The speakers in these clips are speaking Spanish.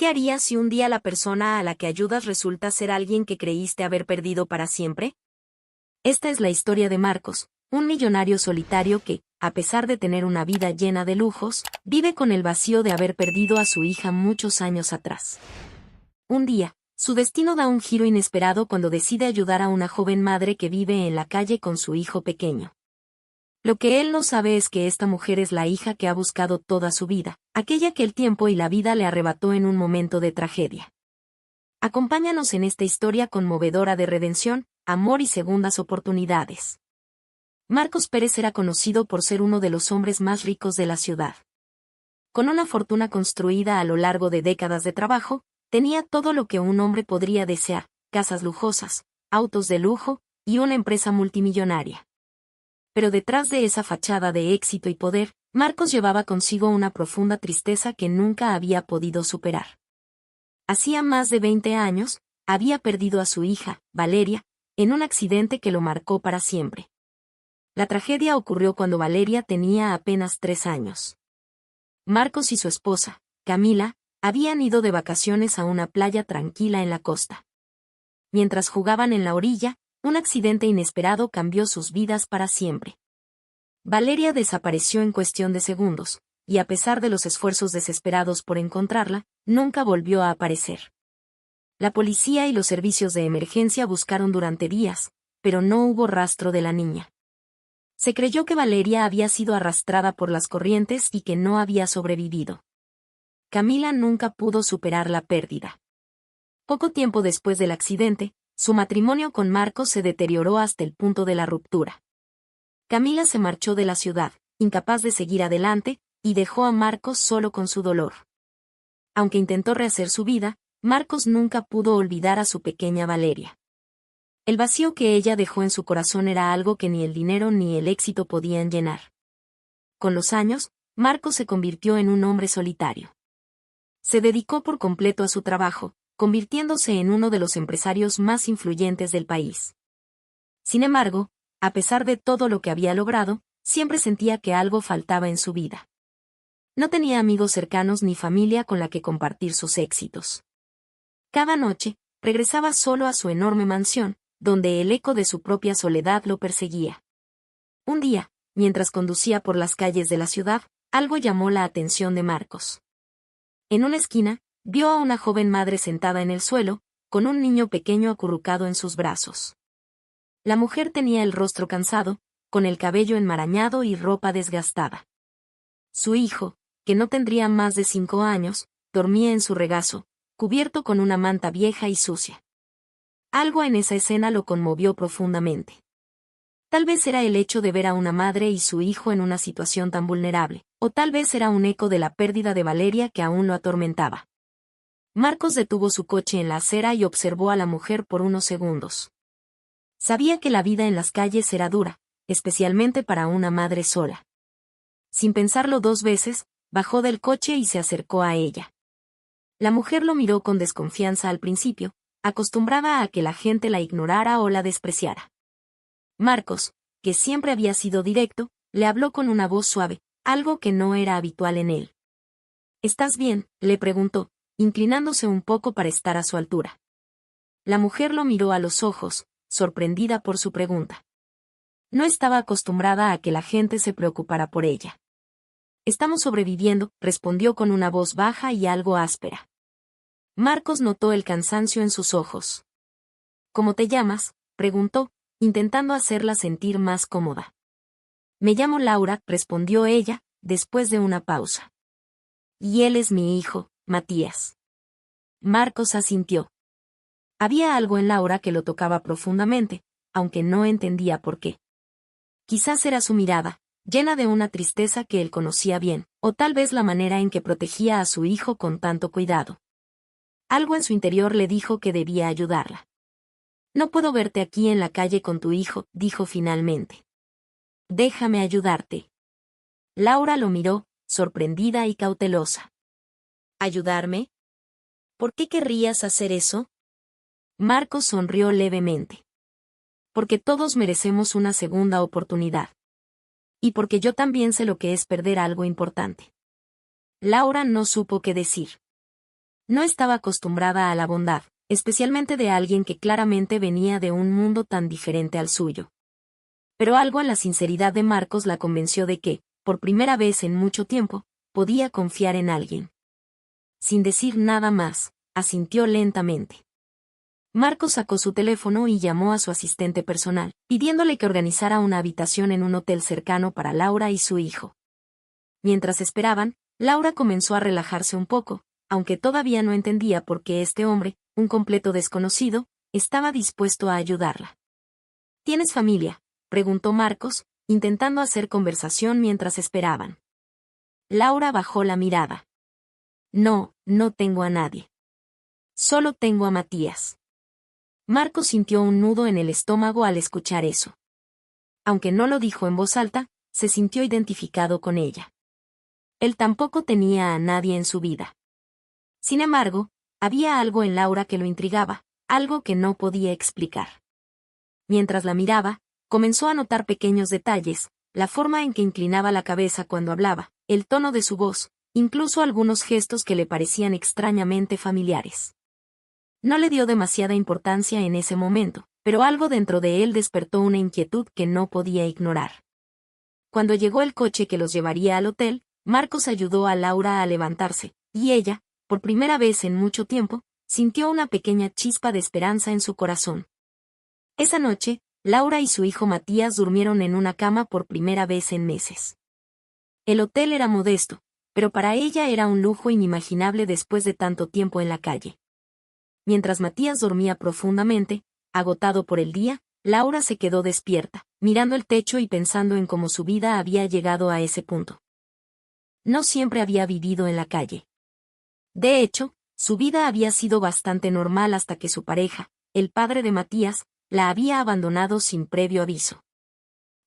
¿Qué harías si un día la persona a la que ayudas resulta ser alguien que creíste haber perdido para siempre? Esta es la historia de Marcos, un millonario solitario que, a pesar de tener una vida llena de lujos, vive con el vacío de haber perdido a su hija muchos años atrás. Un día, su destino da un giro inesperado cuando decide ayudar a una joven madre que vive en la calle con su hijo pequeño. Lo que él no sabe es que esta mujer es la hija que ha buscado toda su vida, aquella que el tiempo y la vida le arrebató en un momento de tragedia. Acompáñanos en esta historia conmovedora de redención, amor y segundas oportunidades. Marcos Pérez era conocido por ser uno de los hombres más ricos de la ciudad. Con una fortuna construida a lo largo de décadas de trabajo, tenía todo lo que un hombre podría desear: casas lujosas, autos de lujo y una empresa multimillonaria. Pero detrás de esa fachada de éxito y poder, Marcos llevaba consigo una profunda tristeza que nunca había podido superar. Hacía más de 20 años, había perdido a su hija, Valeria, en un accidente que lo marcó para siempre. La tragedia ocurrió cuando Valeria tenía apenas 3 años. Marcos y su esposa, Camila, habían ido de vacaciones a una playa tranquila en la costa. Mientras jugaban en la orilla, un accidente inesperado cambió sus vidas para siempre. Valeria desapareció en cuestión de segundos, y a pesar de los esfuerzos desesperados por encontrarla, nunca volvió a aparecer. La policía y los servicios de emergencia buscaron durante días, pero no hubo rastro de la niña. Se creyó que Valeria había sido arrastrada por las corrientes y que no había sobrevivido. Camila nunca pudo superar la pérdida. Poco tiempo después del accidente, su matrimonio con Marcos se deterioró hasta el punto de la ruptura. Camila se marchó de la ciudad, incapaz de seguir adelante, y dejó a Marcos solo con su dolor. Aunque intentó rehacer su vida, Marcos nunca pudo olvidar a su pequeña Valeria. El vacío que ella dejó en su corazón era algo que ni el dinero ni el éxito podían llenar. Con los años, Marcos se convirtió en un hombre solitario. Se dedicó por completo a su trabajo, convirtiéndose en uno de los empresarios más influyentes del país. Sin embargo, a pesar de todo lo que había logrado, siempre sentía que algo faltaba en su vida. No tenía amigos cercanos ni familia con la que compartir sus éxitos. Cada noche, regresaba solo a su enorme mansión, donde el eco de su propia soledad lo perseguía. Un día, mientras conducía por las calles de la ciudad, algo llamó la atención de Marcos. En una esquina, vio a una joven madre sentada en el suelo, con un niño pequeño acurrucado en sus brazos. La mujer tenía el rostro cansado, con el cabello enmarañado y ropa desgastada. Su hijo, que no tendría más de 5 años, dormía en su regazo, cubierto con una manta vieja y sucia. Algo en esa escena lo conmovió profundamente. Tal vez era el hecho de ver a una madre y su hijo en una situación tan vulnerable, o tal vez era un eco de la pérdida de Valeria que aún lo atormentaba. Marcos detuvo su coche en la acera y observó a la mujer por unos segundos. Sabía que la vida en las calles era dura, especialmente para una madre sola. Sin pensarlo 2 veces, bajó del coche y se acercó a ella. La mujer lo miró con desconfianza al principio, acostumbrada a que la gente la ignorara o la despreciara. Marcos, que siempre había sido directo, le habló con una voz suave, algo que no era habitual en él. ¿Estás bien?, le preguntó, inclinándose un poco para estar a su altura. La mujer lo miró a los ojos, sorprendida por su pregunta. No estaba acostumbrada a que la gente se preocupara por ella. Estamos sobreviviendo, respondió con una voz baja y algo áspera. Marcos notó el cansancio en sus ojos. ¿Cómo te llamas?, preguntó, intentando hacerla sentir más cómoda. Me llamo Laura, respondió ella, después de una pausa. Y él es mi hijo, Matías. Marcos asintió. Había algo en Laura que lo tocaba profundamente, aunque no entendía por qué. Quizás era su mirada, llena de una tristeza que él conocía bien, o tal vez la manera en que protegía a su hijo con tanto cuidado. Algo en su interior le dijo que debía ayudarla. No puedo verte aquí en la calle con tu hijo, dijo finalmente. Déjame ayudarte. Laura lo miró, sorprendida y cautelosa. ¿Ayudarme? ¿Por qué querrías hacer eso? Marcos sonrió levemente. Porque todos merecemos una segunda oportunidad. Y porque yo también sé lo que es perder algo importante. Laura no supo qué decir. No estaba acostumbrada a la bondad, especialmente de alguien que claramente venía de un mundo tan diferente al suyo. Pero algo en la sinceridad de Marcos la convenció de que, por primera vez en mucho tiempo, podía confiar en alguien. Sin decir nada más, asintió lentamente. Marcos sacó su teléfono y llamó a su asistente personal, pidiéndole que organizara una habitación en un hotel cercano para Laura y su hijo. Mientras esperaban, Laura comenzó a relajarse un poco, aunque todavía no entendía por qué este hombre, un completo desconocido, estaba dispuesto a ayudarla. ¿Tienes familia?, preguntó Marcos, intentando hacer conversación mientras esperaban. Laura bajó la mirada. No, no tengo a nadie. Solo tengo a Matías. Marcos sintió un nudo en el estómago al escuchar eso. Aunque no lo dijo en voz alta, se sintió identificado con ella. Él tampoco tenía a nadie en su vida. Sin embargo, había algo en Laura que lo intrigaba, algo que no podía explicar. Mientras la miraba, comenzó a notar pequeños detalles, la forma en que inclinaba la cabeza cuando hablaba, el tono de su voz, incluso algunos gestos que le parecían extrañamente familiares. No le dio demasiada importancia en ese momento, pero algo dentro de él despertó una inquietud que no podía ignorar. Cuando llegó el coche que los llevaría al hotel, Marcos ayudó a Laura a levantarse, y ella, por primera vez en mucho tiempo, sintió una pequeña chispa de esperanza en su corazón. Esa noche, Laura y su hijo Matías durmieron en una cama por primera vez en meses. El hotel era modesto, pero para ella era un lujo inimaginable después de tanto tiempo en la calle. Mientras Matías dormía profundamente, agotado por el día, Laura se quedó despierta, mirando el techo y pensando en cómo su vida había llegado a ese punto. No siempre había vivido en la calle. De hecho, su vida había sido bastante normal hasta que su pareja, el padre de Matías, la había abandonado sin previo aviso.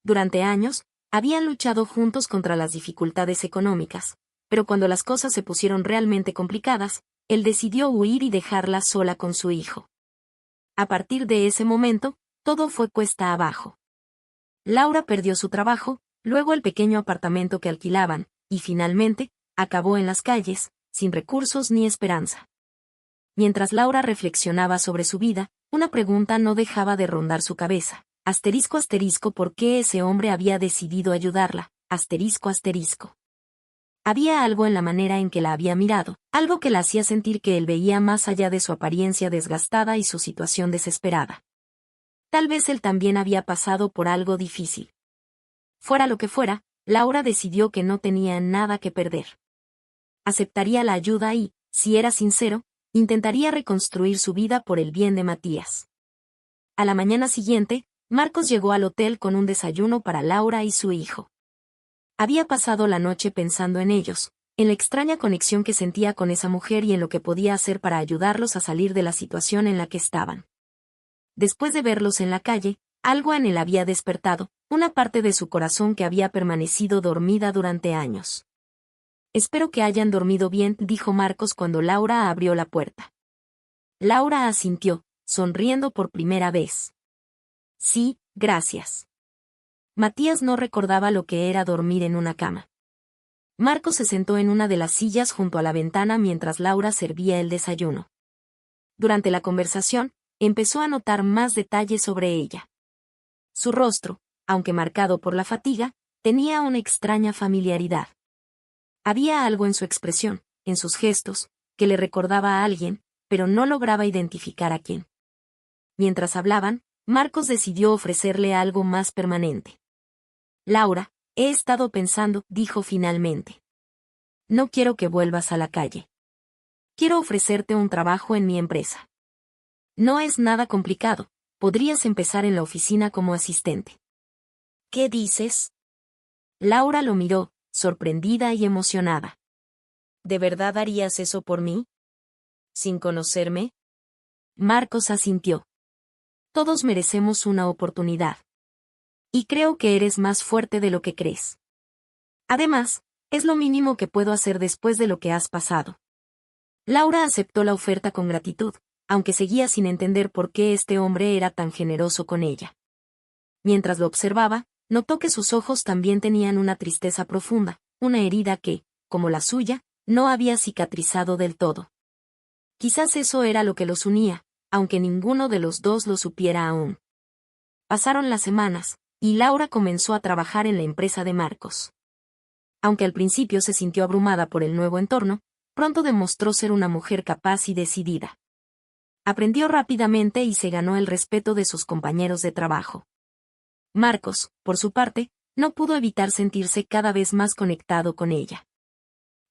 Durante años, habían luchado juntos contra las dificultades económicas, pero cuando las cosas se pusieron realmente complicadas, él decidió huir y dejarla sola con su hijo. A partir de ese momento, todo fue cuesta abajo. Laura perdió su trabajo, luego el pequeño apartamento que alquilaban, y finalmente, acabó en las calles, sin recursos ni esperanza. Mientras Laura reflexionaba sobre su vida, una pregunta no dejaba de rondar su cabeza. Asterisco asterisco, ¿por qué ese hombre había decidido ayudarla? Asterisco asterisco. Había algo en la manera en que la había mirado, algo que la hacía sentir que él veía más allá de su apariencia desgastada y su situación desesperada. Tal vez él también había pasado por algo difícil. Fuera lo que fuera, Laura decidió que no tenía nada que perder. Aceptaría la ayuda y, si era sincero, intentaría reconstruir su vida por el bien de Matías. A la mañana siguiente, Marcos llegó al hotel con un desayuno para Laura y su hijo. Había pasado la noche pensando en ellos, en la extraña conexión que sentía con esa mujer y en lo que podía hacer para ayudarlos a salir de la situación en la que estaban. Después de verlos en la calle, algo en él había despertado, una parte de su corazón que había permanecido dormida durante años. Espero que hayan dormido bien, dijo Marcos cuando Laura abrió la puerta. Laura asintió, sonriendo por primera vez. Sí, gracias. Matías no recordaba lo que era dormir en una cama. Marcos se sentó en una de las sillas junto a la ventana mientras Laura servía el desayuno. Durante la conversación, empezó a notar más detalles sobre ella. Su rostro, aunque marcado por la fatiga, tenía una extraña familiaridad. Había algo en su expresión, en sus gestos, que le recordaba a alguien, pero no lograba identificar a quién. Mientras hablaban, Marcos decidió ofrecerle algo más permanente. Laura, he estado pensando, dijo finalmente. No quiero que vuelvas a la calle. Quiero ofrecerte un trabajo en mi empresa. No es nada complicado, podrías empezar en la oficina como asistente. ¿Qué dices? Laura lo miró, sorprendida y emocionada. ¿De verdad harías eso por mí? ¿Sin conocerme? Marcos asintió. Todos merecemos una oportunidad. Y creo que eres más fuerte de lo que crees. Además, es lo mínimo que puedo hacer después de lo que has pasado. Laura aceptó la oferta con gratitud, aunque seguía sin entender por qué este hombre era tan generoso con ella. Mientras lo observaba, notó que sus ojos también tenían una tristeza profunda, una herida que, como la suya, no había cicatrizado del todo. Quizás eso era lo que los unía, aunque ninguno de los dos lo supiera aún. Pasaron las semanas, y Laura comenzó a trabajar en la empresa de Marcos. Aunque al principio se sintió abrumada por el nuevo entorno, pronto demostró ser una mujer capaz y decidida. Aprendió rápidamente y se ganó el respeto de sus compañeros de trabajo. Marcos, por su parte, no pudo evitar sentirse cada vez más conectado con ella.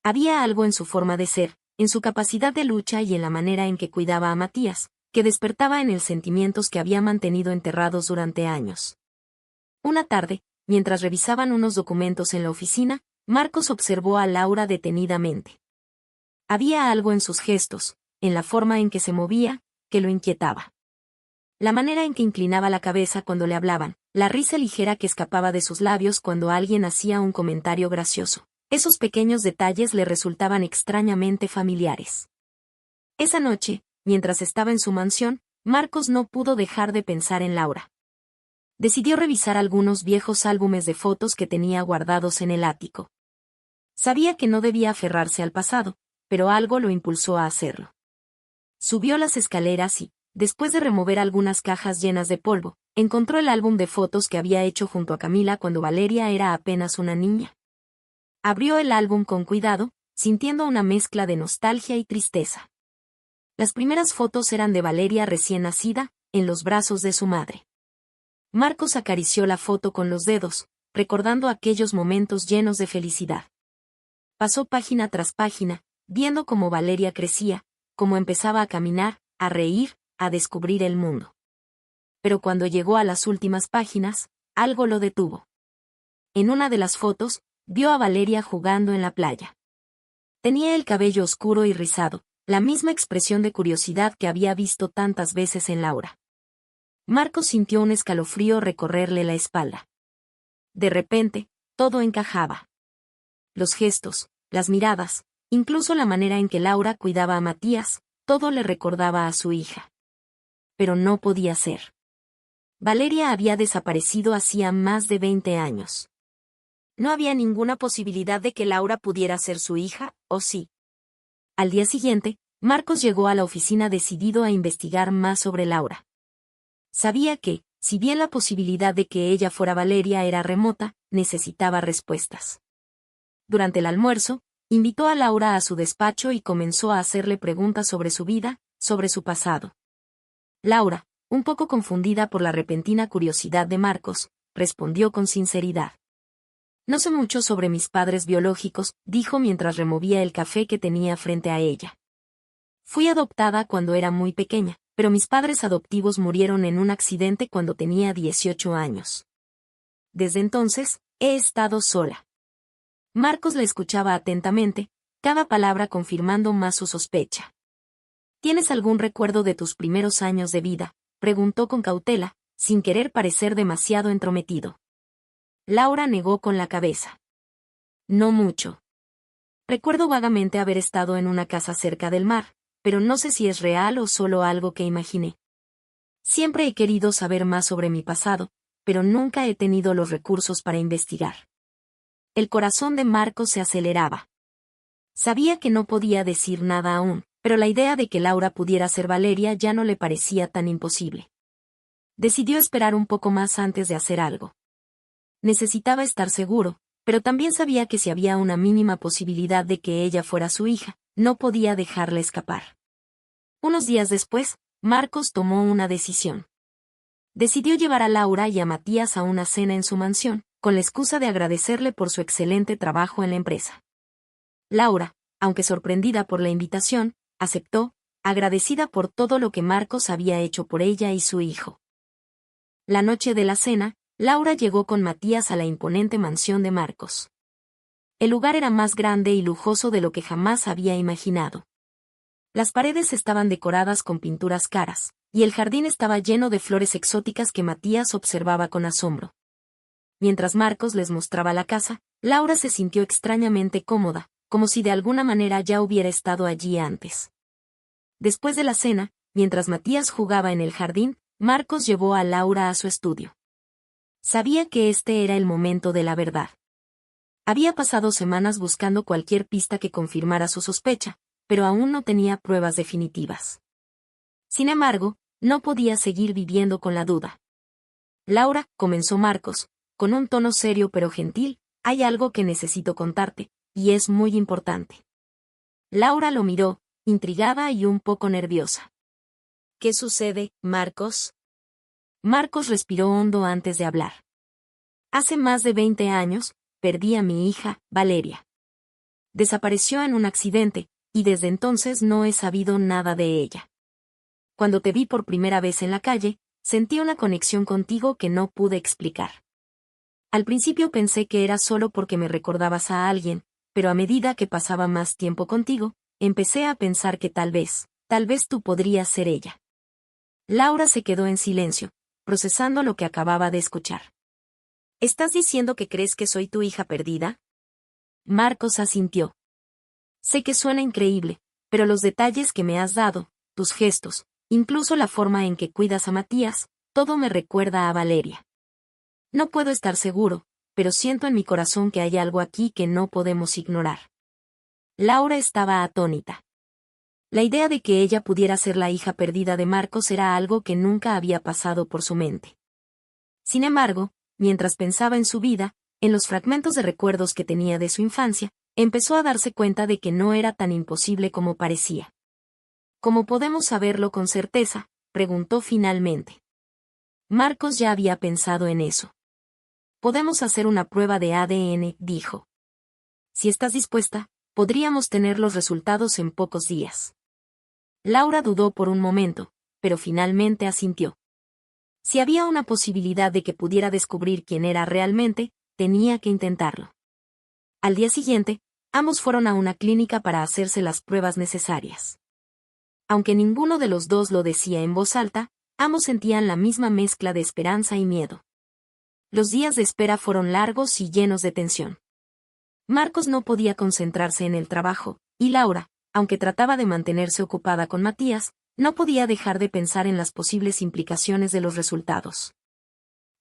Había algo en su forma de ser, en su capacidad de lucha y en la manera en que cuidaba a Matías, que despertaba en él sentimientos que había mantenido enterrados durante años. Una tarde, mientras revisaban unos documentos en la oficina, Marcos observó a Laura detenidamente. Había algo en sus gestos, en la forma en que se movía, que lo inquietaba. La manera en que inclinaba la cabeza cuando le hablaban, la risa ligera que escapaba de sus labios cuando alguien hacía un comentario gracioso. Esos pequeños detalles le resultaban extrañamente familiares. Esa noche, mientras estaba en su mansión, Marcos no pudo dejar de pensar en Laura. Decidió revisar algunos viejos álbumes de fotos que tenía guardados en el ático. Sabía que no debía aferrarse al pasado, pero algo lo impulsó a hacerlo. Subió las escaleras y, después de remover algunas cajas llenas de polvo, encontró el álbum de fotos que había hecho junto a Camila cuando Valeria era apenas una niña. Abrió el álbum con cuidado, sintiendo una mezcla de nostalgia y tristeza. Las primeras fotos eran de Valeria recién nacida, en los brazos de su madre. Marcos acarició la foto con los dedos, recordando aquellos momentos llenos de felicidad. Pasó página tras página, viendo cómo Valeria crecía, cómo empezaba a caminar, a reír, a descubrir el mundo. Pero cuando llegó a las últimas páginas, algo lo detuvo. En una de las fotos, vio a Valeria jugando en la playa. Tenía el cabello oscuro y rizado, la misma expresión de curiosidad que había visto tantas veces en Laura. Marcos sintió un escalofrío recorrerle la espalda. De repente, todo encajaba. Los gestos, las miradas, incluso la manera en que Laura cuidaba a Matías, todo le recordaba a su hija. Pero no podía ser. Valeria había desaparecido hacía más de 20 años. No había ninguna posibilidad de que Laura pudiera ser su hija, ¿o sí? Al día siguiente, Marcos llegó a la oficina decidido a investigar más sobre Laura. Sabía que, si bien la posibilidad de que ella fuera Valeria era remota, necesitaba respuestas. Durante el almuerzo, invitó a Laura a su despacho y comenzó a hacerle preguntas sobre su vida, sobre su pasado. Laura, un poco confundida por la repentina curiosidad de Marcos, respondió con sinceridad. No sé mucho sobre mis padres biológicos, dijo mientras removía el café que tenía frente a ella. Fui adoptada cuando era muy pequeña, pero mis padres adoptivos murieron en un accidente cuando tenía 18 años. Desde entonces, he estado sola. Marcos la escuchaba atentamente, cada palabra confirmando más su sospecha. ¿Tienes algún recuerdo de tus primeros años de vida?, preguntó con cautela, sin querer parecer demasiado entrometido. Laura negó con la cabeza. No mucho. Recuerdo vagamente haber estado en una casa cerca del mar, pero no sé si es real o solo algo que imaginé. Siempre he querido saber más sobre mi pasado, pero nunca he tenido los recursos para investigar. El corazón de Marcos se aceleraba. Sabía que no podía decir nada aún, pero la idea de que Laura pudiera ser Valeria ya no le parecía tan imposible. Decidió esperar un poco más antes de hacer algo. Necesitaba estar seguro, pero también sabía que si había una mínima posibilidad de que ella fuera su hija, no podía dejarla escapar. Unos días después, Marcos tomó una decisión. Decidió llevar a Laura y a Matías a una cena en su mansión, con la excusa de agradecerle por su excelente trabajo en la empresa. Laura, aunque sorprendida por la invitación, aceptó, agradecida por todo lo que Marcos había hecho por ella y su hijo. La noche de la cena, Laura llegó con Matías a la imponente mansión de Marcos. El lugar era más grande y lujoso de lo que jamás había imaginado. Las paredes estaban decoradas con pinturas caras, y el jardín estaba lleno de flores exóticas que Matías observaba con asombro. Mientras Marcos les mostraba la casa, Laura se sintió extrañamente cómoda, como si de alguna manera ya hubiera estado allí antes. Después de la cena, mientras Matías jugaba en el jardín, Marcos llevó a Laura a su estudio. Sabía que este era el momento de la verdad. Había pasado semanas buscando cualquier pista que confirmara su sospecha, pero aún no tenía pruebas definitivas. Sin embargo, no podía seguir viviendo con la duda. Laura, comenzó Marcos, con un tono serio pero gentil, hay algo que necesito contarte, y es muy importante. Laura lo miró, intrigada y un poco nerviosa. ¿Qué sucede, Marcos? Marcos respiró hondo antes de hablar. Hace más de 20 años, perdí a mi hija, Valeria. Desapareció en un accidente, y desde entonces no he sabido nada de ella. Cuando te vi por primera vez en la calle, sentí una conexión contigo que no pude explicar. Al principio pensé que era solo porque me recordabas a alguien, pero a medida que pasaba más tiempo contigo, empecé a pensar que tal vez tú podrías ser ella. Laura se quedó en silencio, procesando lo que acababa de escuchar. ¿Estás diciendo que crees que soy tu hija perdida? Marcos asintió. Sé que suena increíble, pero los detalles que me has dado, tus gestos, incluso la forma en que cuidas a Matías, todo me recuerda a Valeria. No puedo estar seguro, pero siento en mi corazón que hay algo aquí que no podemos ignorar. Laura estaba atónita. La idea de que ella pudiera ser la hija perdida de Marcos era algo que nunca había pasado por su mente. Sin embargo, mientras pensaba en su vida, en los fragmentos de recuerdos que tenía de su infancia, empezó a darse cuenta de que no era tan imposible como parecía. ¿Cómo podemos saberlo con certeza?, preguntó finalmente. Marcos ya había pensado en eso. Podemos hacer una prueba de ADN, dijo. Si estás dispuesta, podríamos tener los resultados en pocos días. Laura dudó por un momento, pero finalmente asintió. Si había una posibilidad de que pudiera descubrir quién era realmente, tenía que intentarlo. Al día siguiente, ambos fueron a una clínica para hacerse las pruebas necesarias. Aunque ninguno de los dos lo decía en voz alta, ambos sentían la misma mezcla de esperanza y miedo. Los días de espera fueron largos y llenos de tensión. Marcos no podía concentrarse en el trabajo, y Laura, aunque trataba de mantenerse ocupada con Matías, no podía dejar de pensar en las posibles implicaciones de los resultados.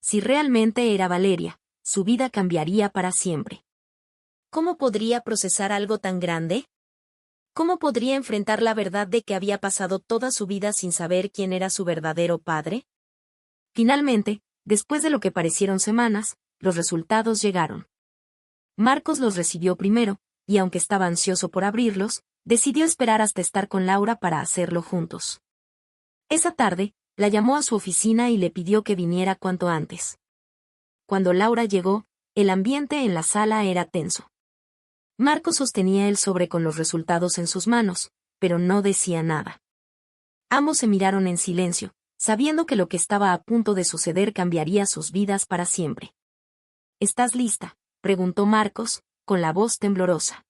Si realmente era Valeria, su vida cambiaría para siempre. ¿Cómo podría procesar algo tan grande? ¿Cómo podría enfrentar la verdad de que había pasado toda su vida sin saber quién era su verdadero padre? Finalmente, después de lo que parecieron semanas, los resultados llegaron. Marcos los recibió primero, y aunque estaba ansioso por abrirlos, decidió esperar hasta estar con Laura para hacerlo juntos. Esa tarde, la llamó a su oficina y le pidió que viniera cuanto antes. Cuando Laura llegó, el ambiente en la sala era tenso. Marcos sostenía el sobre con los resultados en sus manos, pero no decía nada. Ambos se miraron en silencio, sabiendo que lo que estaba a punto de suceder cambiaría sus vidas para siempre. ¿Estás lista?, preguntó Marcos, con la voz temblorosa.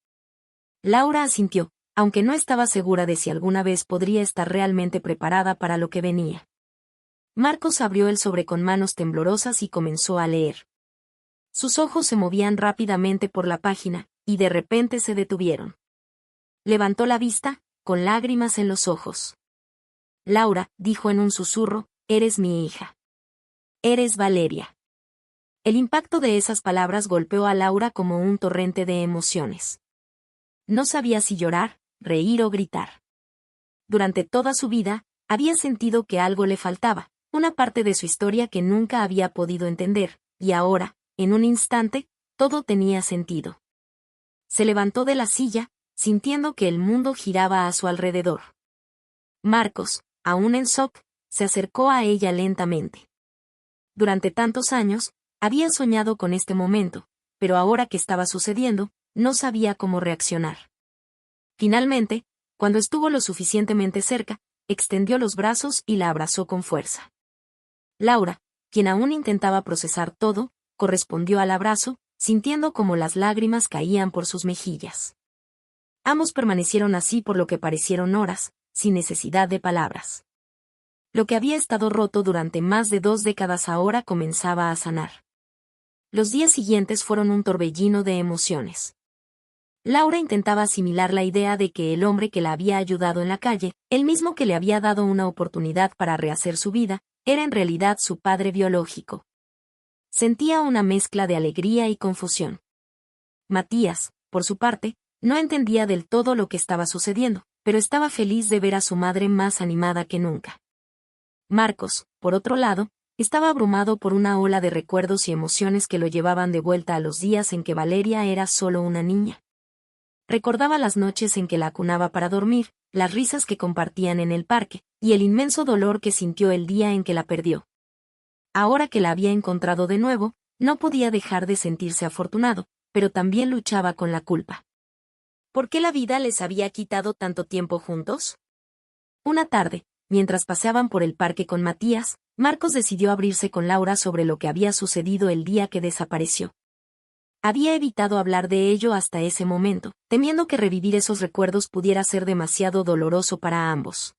Laura asintió, aunque no estaba segura de si alguna vez podría estar realmente preparada para lo que venía. Marcos abrió el sobre con manos temblorosas y comenzó a leer. Sus ojos se movían rápidamente por la página, y de repente se detuvieron. Levantó la vista, con lágrimas en los ojos. Laura, dijo en un susurro, eres mi hija. Eres Valeria. El impacto de esas palabras golpeó a Laura como un torrente de emociones. No sabía si llorar, reír o gritar. Durante toda su vida, había sentido que algo le faltaba, una parte de su historia que nunca había podido entender, y ahora, en un instante, todo tenía sentido. Se levantó de la silla, sintiendo que el mundo giraba a su alrededor. Marcos, aún en shock, se acercó a ella lentamente. Durante tantos años, había soñado con este momento, pero ahora que estaba sucediendo, no sabía cómo reaccionar. Finalmente, cuando estuvo lo suficientemente cerca, extendió los brazos y la abrazó con fuerza. Laura, quien aún intentaba procesar todo, correspondió al abrazo, sintiendo como las lágrimas caían por sus mejillas. Ambos permanecieron así por lo que parecieron horas, sin necesidad de palabras. Lo que había estado roto durante más de 2 décadas ahora comenzaba a sanar. Los días siguientes fueron un torbellino de emociones. Laura intentaba asimilar la idea de que el hombre que la había ayudado en la calle, el mismo que le había dado una oportunidad para rehacer su vida, era en realidad su padre biológico. Sentía una mezcla de alegría y confusión. Matías, por su parte, No entendía del todo lo que estaba sucediendo, pero estaba feliz de ver a su madre más animada que nunca. Marcos, por otro lado, estaba abrumado por una ola de recuerdos y emociones que lo llevaban de vuelta a los días en que Valeria era solo una niña. Recordaba las noches en que la acunaba para dormir, las risas que compartían en el parque, y el inmenso dolor que sintió el día en que la perdió. Ahora que la había encontrado de nuevo, no podía dejar de sentirse afortunado, pero también luchaba con la culpa. ¿Por qué la vida les había quitado tanto tiempo juntos? Una tarde, mientras paseaban por el parque con Matías, Marcos decidió abrirse con Laura sobre lo que había sucedido el día que desapareció. Había evitado hablar de ello hasta ese momento, temiendo que revivir esos recuerdos pudiera ser demasiado doloroso para ambos.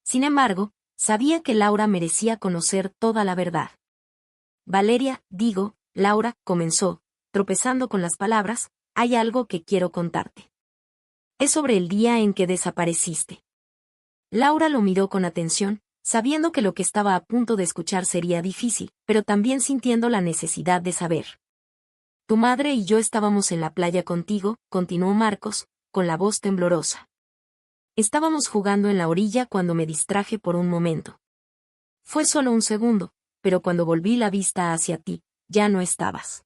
Sin embargo, sabía que Laura merecía conocer toda la verdad. Laura, comenzó, tropezando con las palabras, hay algo que quiero contarte. Es sobre el día en que desapareciste. Laura lo miró con atención, sabiendo que lo que estaba a punto de escuchar sería difícil, pero también sintiendo la necesidad de saber. Tu madre y yo estábamos en la playa contigo, continuó Marcos, con la voz temblorosa. Estábamos jugando en la orilla cuando me distraje por un momento. Fue solo un segundo, pero cuando volví la vista hacia ti, ya no estabas.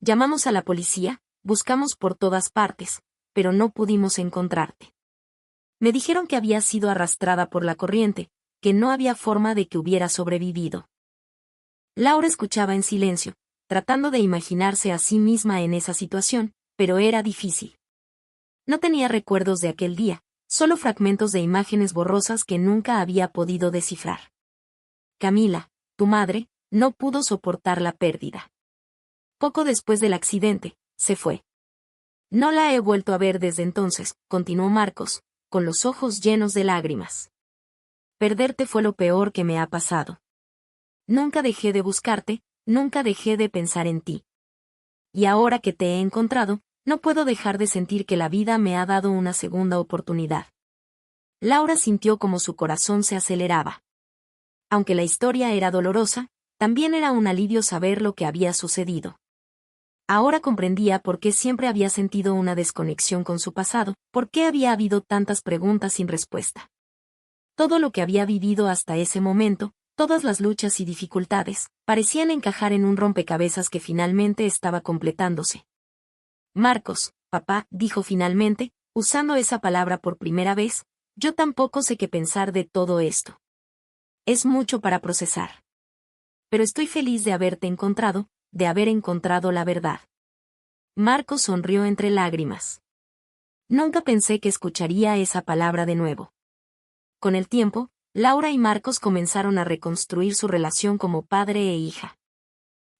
Llamamos a la policía, buscamos por todas partes, pero no pudimos encontrarte. Me dijeron que habías sido arrastrada por la corriente, que no había forma de que hubieras sobrevivido. Laura escuchaba en silencio, tratando de imaginarse a sí misma en esa situación, pero era difícil. No tenía recuerdos de aquel día, solo fragmentos de imágenes borrosas que nunca había podido descifrar. Camila, tu madre, no pudo soportar la pérdida. Poco después del accidente, se fue. No la he vuelto a ver desde entonces, continuó Marcos, con los ojos llenos de lágrimas. Perderte fue lo peor que me ha pasado. Nunca dejé de buscarte, nunca dejé de pensar en ti. Y ahora que te he encontrado, no puedo dejar de sentir que la vida me ha dado una segunda oportunidad. Laura sintió como su corazón se aceleraba. Aunque la historia era dolorosa, también era un alivio saber lo que había sucedido. Ahora comprendía por qué siempre había sentido una desconexión con su pasado, por qué había habido tantas preguntas sin respuesta. Todo lo que había vivido hasta ese momento, todas las luchas y dificultades, parecían encajar en un rompecabezas que finalmente estaba completándose. Marcos, papá, dijo finalmente, usando esa palabra por primera vez, yo tampoco sé qué pensar de todo esto. Es mucho para procesar. Pero estoy feliz de haberte encontrado, de haber encontrado la verdad. Marcos sonrió entre lágrimas. Nunca pensé que escucharía esa palabra de nuevo. Con el tiempo, Laura y Marcos comenzaron a reconstruir su relación como padre e hija.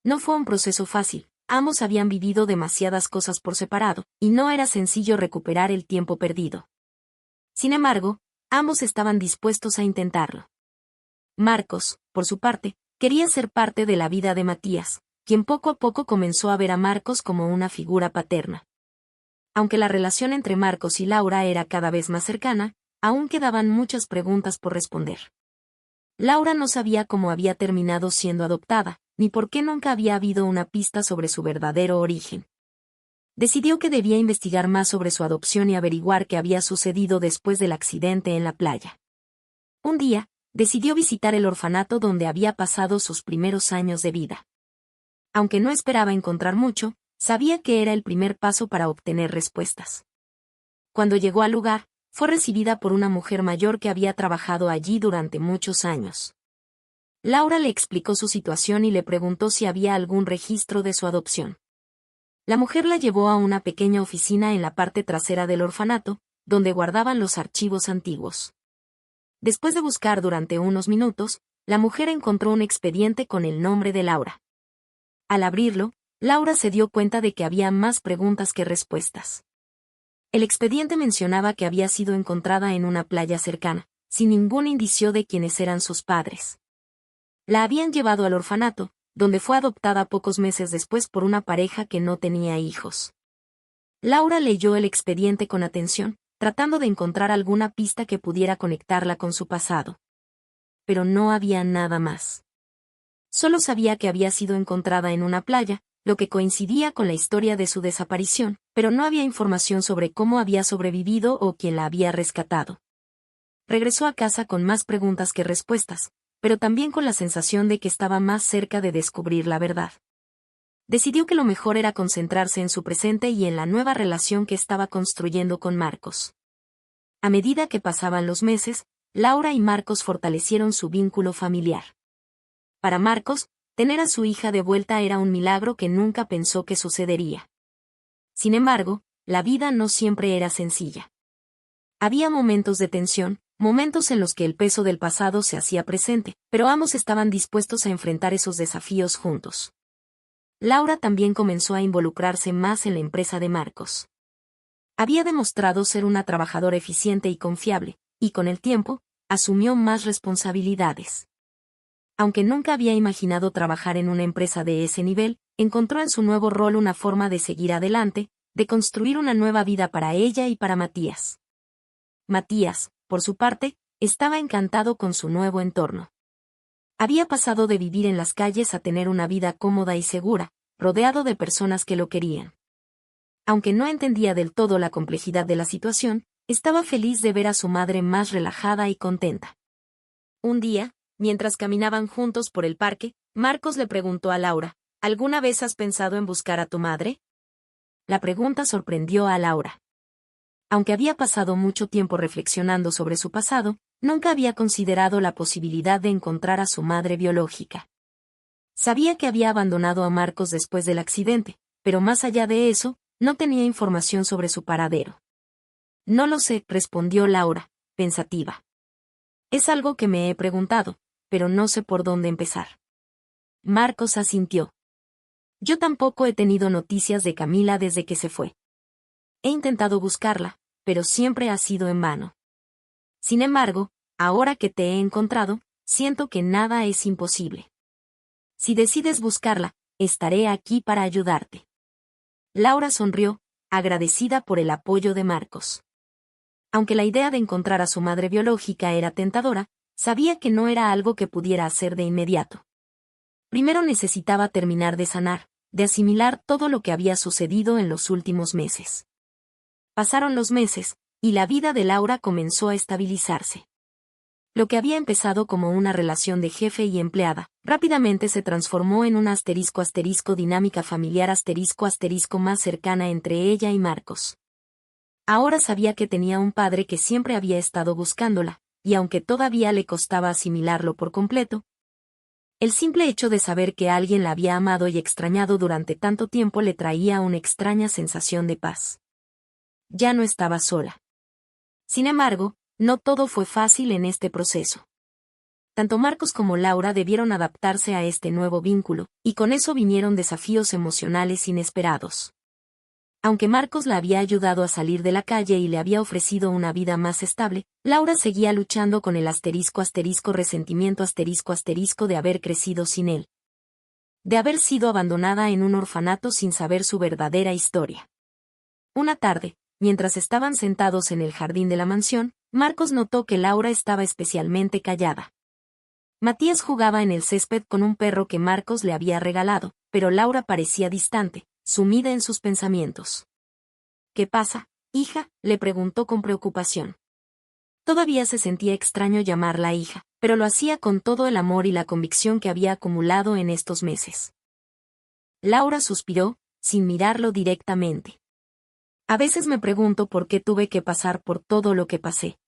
No fue un proceso fácil, ambos habían vivido demasiadas cosas por separado, y no era sencillo recuperar el tiempo perdido. Sin embargo, ambos estaban dispuestos a intentarlo. Marcos, por su parte, quería ser parte de la vida de Matías, quien poco a poco comenzó a ver a Marcos como una figura paterna. Aunque la relación entre Marcos y Laura era cada vez más cercana, aún quedaban muchas preguntas por responder. Laura no sabía cómo había terminado siendo adoptada, ni por qué nunca había habido una pista sobre su verdadero origen. Decidió que debía investigar más sobre su adopción y averiguar qué había sucedido después del accidente en la playa. Un día, decidió visitar el orfanato donde había pasado sus primeros años de vida. Aunque no esperaba encontrar mucho, sabía que era el primer paso para obtener respuestas. Cuando llegó al lugar, fue recibida por una mujer mayor que había trabajado allí durante muchos años. Laura le explicó su situación y le preguntó si había algún registro de su adopción. La mujer la llevó a una pequeña oficina en la parte trasera del orfanato, donde guardaban los archivos antiguos. Después de buscar durante unos minutos, la mujer encontró un expediente con el nombre de Laura. Al abrirlo, Laura se dio cuenta de que había más preguntas que respuestas. El expediente mencionaba que había sido encontrada en una playa cercana, sin ningún indicio de quiénes eran sus padres. La habían llevado al orfanato, donde fue adoptada pocos meses después por una pareja que no tenía hijos. Laura leyó el expediente con atención, tratando de encontrar alguna pista que pudiera conectarla con su pasado. Pero no había nada más. Solo sabía que había sido encontrada en una playa, lo que coincidía con la historia de su desaparición, pero no había información sobre cómo había sobrevivido o quién la había rescatado. Regresó a casa con más preguntas que respuestas, pero también con la sensación de que estaba más cerca de descubrir la verdad. Decidió que lo mejor era concentrarse en su presente y en la nueva relación que estaba construyendo con Marcos. A medida que pasaban los meses, Laura y Marcos fortalecieron su vínculo familiar. Para Marcos, tener a su hija de vuelta era un milagro que nunca pensó que sucedería. Sin embargo, la vida no siempre era sencilla. Había momentos de tensión, momentos en los que el peso del pasado se hacía presente, pero ambos estaban dispuestos a enfrentar esos desafíos juntos. Laura también comenzó a involucrarse más en la empresa de Marcos. Había demostrado ser una trabajadora eficiente y confiable, y con el tiempo, asumió más responsabilidades. Aunque nunca había imaginado trabajar en una empresa de ese nivel, encontró en su nuevo rol una forma de seguir adelante, de construir una nueva vida para ella y para Matías. Matías, por su parte, estaba encantado con su nuevo entorno. Había pasado de vivir en las calles a tener una vida cómoda y segura, rodeado de personas que lo querían. Aunque no entendía del todo la complejidad de la situación, estaba feliz de ver a su madre más relajada y contenta. Un día, mientras caminaban juntos por el parque, Marcos le preguntó a Laura, ¿alguna vez has pensado en buscar a tu madre? La pregunta sorprendió a Laura. Aunque había pasado mucho tiempo reflexionando sobre su pasado, nunca había considerado la posibilidad de encontrar a su madre biológica. Sabía que había abandonado a Marcos después del accidente, pero más allá de eso, no tenía información sobre su paradero. No lo sé, respondió Laura, pensativa. Es algo que me he preguntado, pero no sé por dónde empezar. Marcos asintió. Yo tampoco he tenido noticias de Camila desde que se fue. He intentado buscarla, pero siempre ha sido en vano. Sin embargo, ahora que te he encontrado, siento que nada es imposible. Si decides buscarla, estaré aquí para ayudarte. Laura sonrió, agradecida por el apoyo de Marcos. Aunque la idea de encontrar a su madre biológica era tentadora, sabía que no era algo que pudiera hacer de inmediato. Primero necesitaba terminar de sanar, de asimilar todo lo que había sucedido en los últimos meses. Pasaron los meses, y la vida de Laura comenzó a estabilizarse. Lo que había empezado como una relación de jefe y empleada, rápidamente se transformó en una dinámica familiar más cercana entre ella y Marcos. Ahora sabía que tenía un padre que siempre había estado buscándola, y aunque todavía le costaba asimilarlo por completo, el simple hecho de saber que alguien la había amado y extrañado durante tanto tiempo le traía una extraña sensación de paz. Ya no estaba sola. Sin embargo, no todo fue fácil en este proceso. Tanto Marcos como Laura debieron adaptarse a este nuevo vínculo, y con eso vinieron desafíos emocionales inesperados. Aunque Marcos la había ayudado a salir de la calle y le había ofrecido una vida más estable, Laura seguía luchando con el resentimiento de haber crecido sin él. De haber sido abandonada en un orfanato sin saber su verdadera historia. Una tarde, mientras estaban sentados en el jardín de la mansión, Marcos notó que Laura estaba especialmente callada. Matías jugaba en el césped con un perro que Marcos le había regalado, pero Laura parecía distante, sumida en sus pensamientos. ¿Qué pasa, hija?, le preguntó con preocupación. Todavía se sentía extraño llamarla hija, pero lo hacía con todo el amor y la convicción que había acumulado en estos meses. Laura suspiró, sin mirarlo directamente. A veces me pregunto por qué tuve que pasar por todo lo que pasé.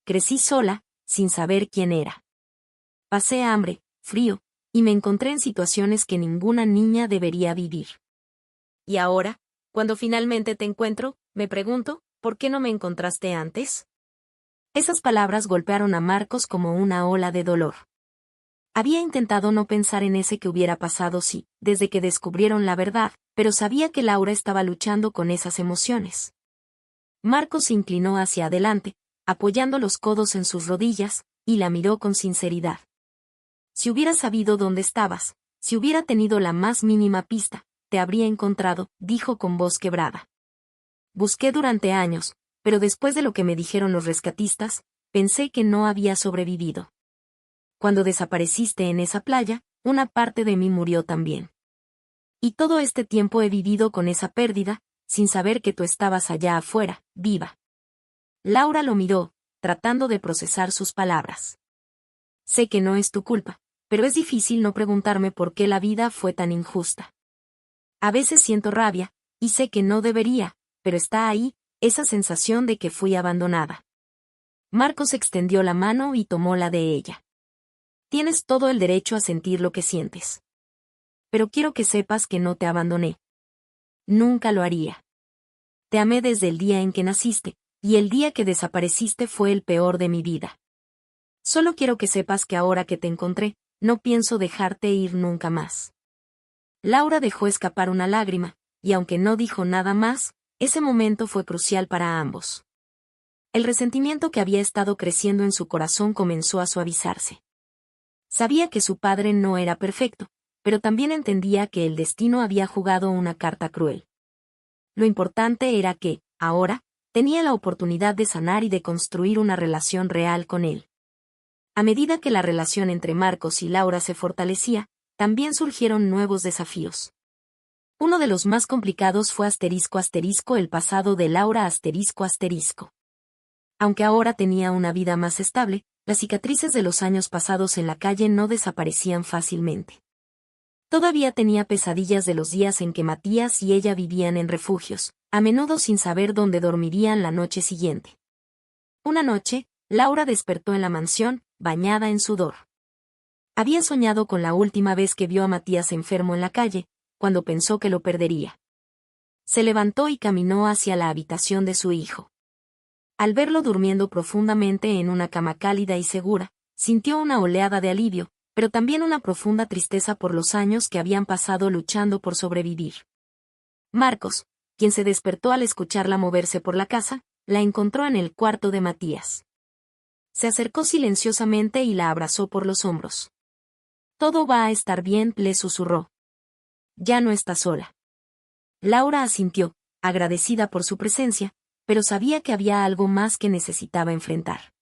Crecí sola, sin saber quién era. Pasé hambre, frío, y me encontré en situaciones que ninguna niña debería vivir. Y ahora, cuando finalmente te encuentro, me pregunto, ¿por qué no me encontraste antes? Esas palabras golpearon a Marcos como una ola de dolor. Había intentado no pensar en ese que hubiera pasado desde que descubrieron la verdad, pero sabía que Laura estaba luchando con esas emociones. Marcos se inclinó hacia adelante, apoyando los codos en sus rodillas, y la miró con sinceridad. Si hubiera sabido dónde estabas, si hubiera tenido la más mínima pista, te habría encontrado, dijo con voz quebrada. Busqué durante años, pero después de lo que me dijeron los rescatistas, pensé que no había sobrevivido. Cuando desapareciste en esa playa, una parte de mí murió también. Y todo este tiempo he vivido con esa pérdida, sin saber que tú estabas allá afuera, viva. Laura lo miró, tratando de procesar sus palabras. Sé que no es tu culpa, pero es difícil no preguntarme por qué la vida fue tan injusta. A veces siento rabia, y sé que no debería, pero está ahí, esa sensación de que fui abandonada. Marcos extendió la mano y tomó la de ella. Tienes todo el derecho a sentir lo que sientes. Pero quiero que sepas que no te abandoné. Nunca lo haría. Te amé desde el día en que naciste, y el día que desapareciste fue el peor de mi vida. Solo quiero que sepas que ahora que te encontré, no pienso dejarte ir nunca más. Laura dejó escapar una lágrima, y aunque no dijo nada más, ese momento fue crucial para ambos. El resentimiento que había estado creciendo en su corazón comenzó a suavizarse. Sabía que su padre no era perfecto, pero también entendía que el destino había jugado una carta cruel. Lo importante era que, ahora, tenía la oportunidad de sanar y de construir una relación real con él. A medida que la relación entre Marcos y Laura se fortalecía, también surgieron nuevos desafíos. Uno de los más complicados fue el pasado de Laura ***. Aunque ahora tenía una vida más estable, las cicatrices de los años pasados en la calle no desaparecían fácilmente. Todavía tenía pesadillas de los días en que Matías y ella vivían en refugios, a menudo sin saber dónde dormirían la noche siguiente. Una noche, Laura despertó en la mansión, bañada en sudor. Había soñado con la última vez que vio a Matías enfermo en la calle, cuando pensó que lo perdería. Se levantó y caminó hacia la habitación de su hijo. Al verlo durmiendo profundamente en una cama cálida y segura, sintió una oleada de alivio, pero también una profunda tristeza por los años que habían pasado luchando por sobrevivir. Marcos, quien se despertó al escucharla moverse por la casa, la encontró en el cuarto de Matías. Se acercó silenciosamente y la abrazó por los hombros. «Todo va a estar bien», le susurró. «Ya no está sola». Laura asintió, agradecida por su presencia, pero sabía que había algo más que necesitaba enfrentar.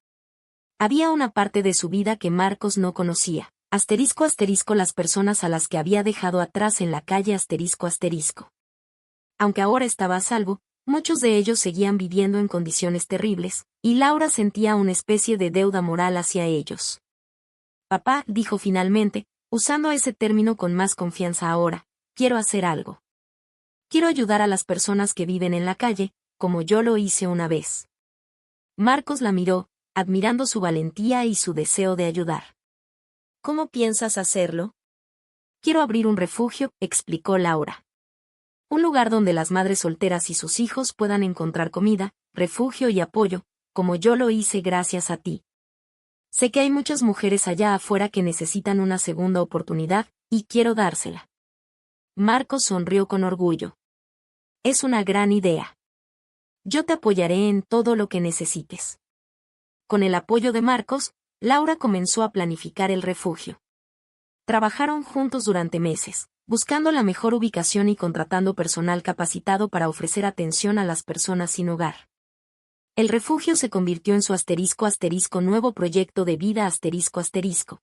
Había una parte de su vida que Marcos no conocía, ***, las personas a las que había dejado atrás en la calle ***. Aunque ahora estaba a salvo, muchos de ellos seguían viviendo en condiciones terribles, y Laura sentía una especie de deuda moral hacia ellos. «Papá», dijo finalmente, usando ese término con más confianza ahora, «quiero hacer algo. Quiero ayudar a las personas que viven en la calle, como yo lo hice una vez». Marcos la miró, admirando su valentía y su deseo de ayudar. «¿Cómo piensas hacerlo?» «Quiero abrir un refugio», explicó Laura. «Un lugar donde las madres solteras y sus hijos puedan encontrar comida, refugio y apoyo, como yo lo hice gracias a ti. Sé que hay muchas mujeres allá afuera que necesitan una segunda oportunidad, y quiero dársela». Marcos sonrió con orgullo. «Es una gran idea. Yo te apoyaré en todo lo que necesites». Con el apoyo de Marcos, Laura comenzó a planificar el refugio. Trabajaron juntos durante meses, buscando la mejor ubicación y contratando personal capacitado para ofrecer atención a las personas sin hogar. El refugio se convirtió en su ***, nuevo proyecto de vida ***.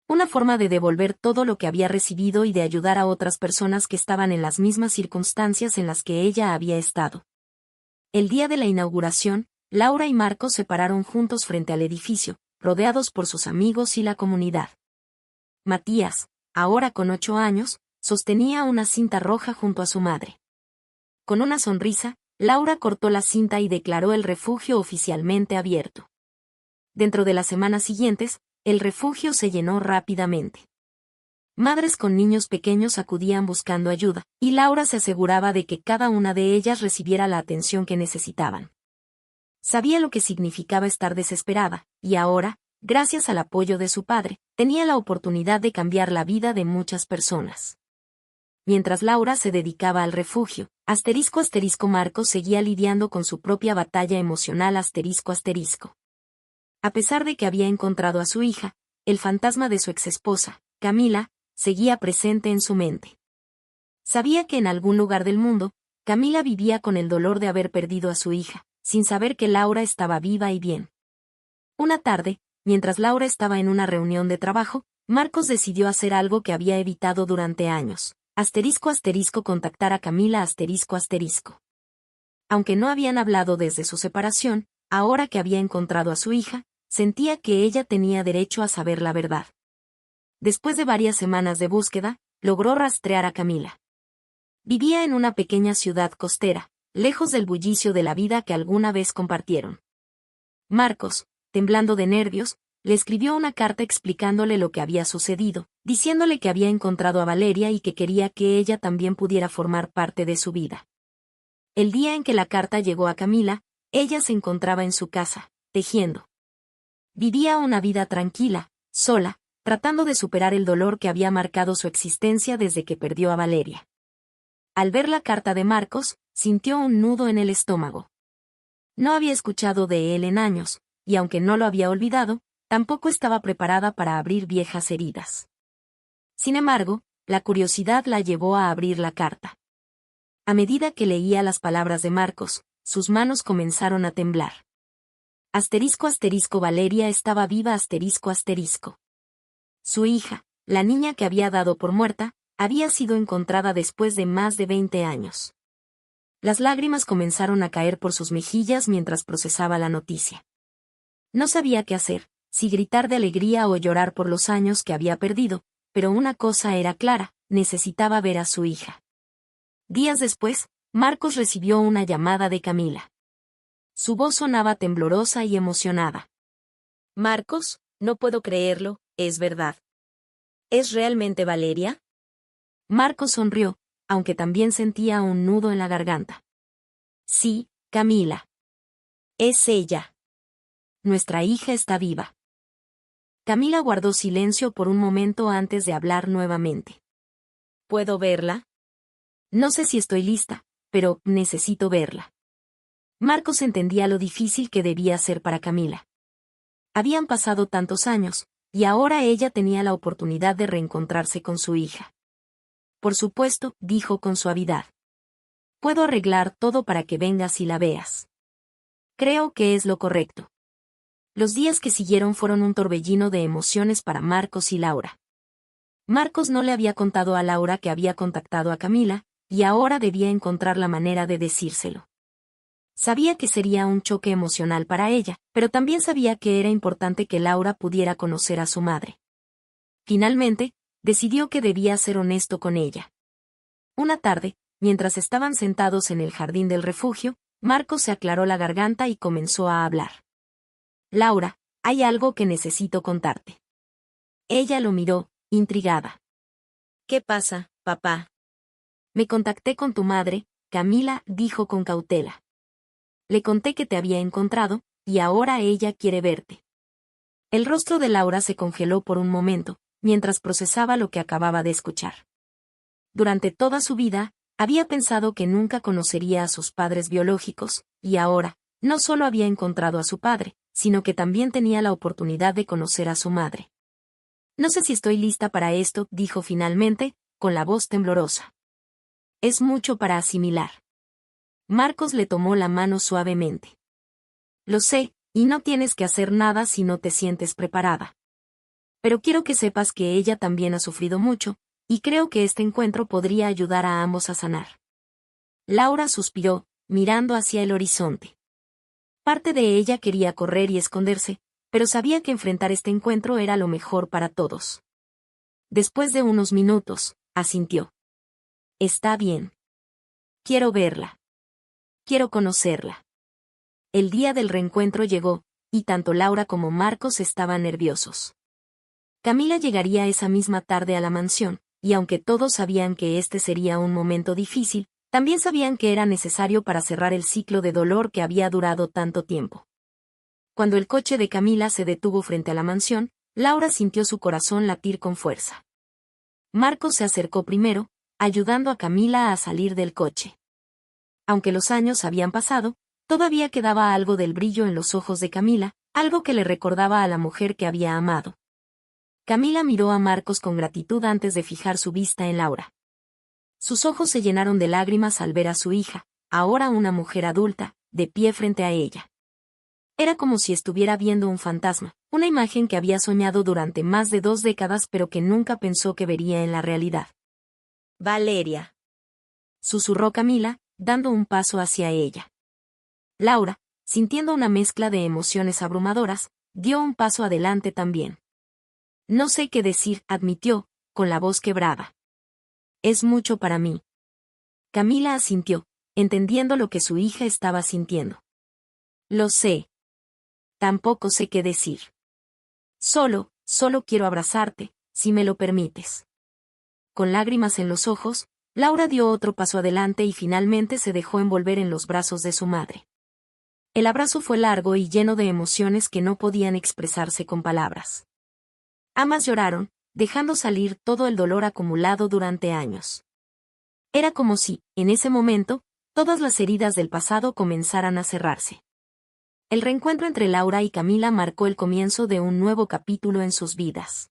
Una forma de devolver todo lo que había recibido y de ayudar a otras personas que estaban en las mismas circunstancias en las que ella había estado. El día de la inauguración, Laura y Marcos se pararon juntos frente al edificio, rodeados por sus amigos y la comunidad. Matías, ahora con 8 años, sostenía una cinta roja junto a su madre. Con una sonrisa, Laura cortó la cinta y declaró el refugio oficialmente abierto. Dentro de las semanas siguientes, el refugio se llenó rápidamente. Madres con niños pequeños acudían buscando ayuda, y Laura se aseguraba de que cada una de ellas recibiera la atención que necesitaban. Sabía lo que significaba estar desesperada, y ahora, gracias al apoyo de su padre, tenía la oportunidad de cambiar la vida de muchas personas. Mientras Laura se dedicaba al refugio, ***, Marcos seguía lidiando con su propia batalla emocional ***. A pesar de que había encontrado a su hija, el fantasma de su exesposa, Camila, seguía presente en su mente. Sabía que en algún lugar del mundo, Camila vivía con el dolor de haber perdido a su hija, sin saber que Laura estaba viva y bien. Una tarde, mientras Laura estaba en una reunión de trabajo, Marcos decidió hacer algo que había evitado durante años: Contactar a Camila Aunque no habían hablado desde su separación, ahora que había encontrado a su hija, sentía que ella tenía derecho a saber la verdad. Después de varias semanas de búsqueda, logró rastrear a Camila. Vivía en una pequeña ciudad costera, lejos del bullicio de la vida que alguna vez compartieron. Marcos, temblando de nervios, le escribió una carta explicándole lo que había sucedido, diciéndole que había encontrado a Valeria y que quería que ella también pudiera formar parte de su vida. El día en que la carta llegó a Camila, ella se encontraba en su casa, tejiendo. Vivía una vida tranquila, sola, tratando de superar el dolor que había marcado su existencia desde que perdió a Valeria. Al ver la carta de Marcos, sintió un nudo en el estómago. No había escuchado de él en años, y aunque no lo había olvidado, tampoco estaba preparada para abrir viejas heridas. Sin embargo, la curiosidad la llevó a abrir la carta. A medida que leía las palabras de Marcos, sus manos comenzaron a temblar. Valeria estaba viva. Su hija, la niña que había dado por muerta, había sido encontrada después de más de 20 años. Las lágrimas comenzaron a caer por sus mejillas mientras procesaba la noticia. No sabía qué hacer, si gritar de alegría o llorar por los años que había perdido, pero una cosa era clara, necesitaba ver a su hija. Días después, Marcos recibió una llamada de Camila. Su voz sonaba temblorosa y emocionada. Marcos, no puedo creerlo, es verdad. ¿Es realmente Valeria? Marcos sonrió, aunque también sentía un nudo en la garganta. Sí, Camila. Es ella. Nuestra hija está viva. Camila guardó silencio por un momento antes de hablar nuevamente. ¿Puedo verla? No sé si estoy lista, pero necesito verla. Marcos entendía lo difícil que debía ser para Camila. Habían pasado tantos años, y ahora ella tenía la oportunidad de reencontrarse con su hija. Por supuesto, dijo con suavidad. Puedo arreglar todo para que vengas y la veas. Creo que es lo correcto. Los días que siguieron fueron un torbellino de emociones para Marcos y Laura. Marcos no le había contado a Laura que había contactado a Camila, y ahora debía encontrar la manera de decírselo. Sabía que sería un choque emocional para ella, pero también sabía que era importante que Laura pudiera conocer a su madre. Finalmente, decidió que debía ser honesto con ella. Una tarde, mientras estaban sentados en el jardín del refugio, Marcos se aclaró la garganta y comenzó a hablar. Laura, hay algo que necesito contarte. Ella lo miró, intrigada. ¿Qué pasa, papá? Me contacté con tu madre, Camila dijo con cautela. Le conté que te había encontrado, y ahora ella quiere verte. El rostro de Laura se congeló por un momento, mientras procesaba lo que acababa de escuchar. Durante toda su vida, había pensado que nunca conocería a sus padres biológicos, y ahora, no solo había encontrado a su padre, sino que también tenía la oportunidad de conocer a su madre. No sé si estoy lista para esto, dijo finalmente, con la voz temblorosa. Es mucho para asimilar. Marcos le tomó la mano suavemente. Lo sé, y no tienes que hacer nada si no te sientes preparada. Pero quiero que sepas que ella también ha sufrido mucho, y creo que este encuentro podría ayudar a ambos a sanar. Laura suspiró, mirando hacia el horizonte. Parte de ella quería correr y esconderse, pero sabía que enfrentar este encuentro era lo mejor para todos. Después de unos minutos, asintió. Está bien. Quiero verla. Quiero conocerla. El día del reencuentro llegó, y tanto Laura como Marcos estaban nerviosos. Camila llegaría esa misma tarde a la mansión, y aunque todos sabían que este sería un momento difícil, también sabían que era necesario para cerrar el ciclo de dolor que había durado tanto tiempo. Cuando el coche de Camila se detuvo frente a la mansión, Laura sintió su corazón latir con fuerza. Marcos se acercó primero, ayudando a Camila a salir del coche. Aunque los años habían pasado, todavía quedaba algo del brillo en los ojos de Camila, algo que le recordaba a la mujer que había amado. Camila miró a Marcos con gratitud antes de fijar su vista en Laura. Sus ojos se llenaron de lágrimas al ver a su hija, ahora una mujer adulta, de pie frente a ella. Era como si estuviera viendo un fantasma, una imagen que había soñado durante más de 2 décadas pero que nunca pensó que vería en la realidad. Valeria, susurró Camila, dando un paso hacia ella. Laura, sintiendo una mezcla de emociones abrumadoras, dio un paso adelante también. No sé qué decir, admitió, con la voz quebrada. Es mucho para mí. Camila asintió, entendiendo lo que su hija estaba sintiendo. Lo sé. Tampoco sé qué decir. Solo quiero abrazarte, si me lo permites. Con lágrimas en los ojos, Laura dio otro paso adelante y finalmente se dejó envolver en los brazos de su madre. El abrazo fue largo y lleno de emociones que no podían expresarse con palabras. Ambas lloraron, dejando salir todo el dolor acumulado durante años. Era como si, en ese momento, todas las heridas del pasado comenzaran a cerrarse. El reencuentro entre Laura y Camila marcó el comienzo de un nuevo capítulo en sus vidas.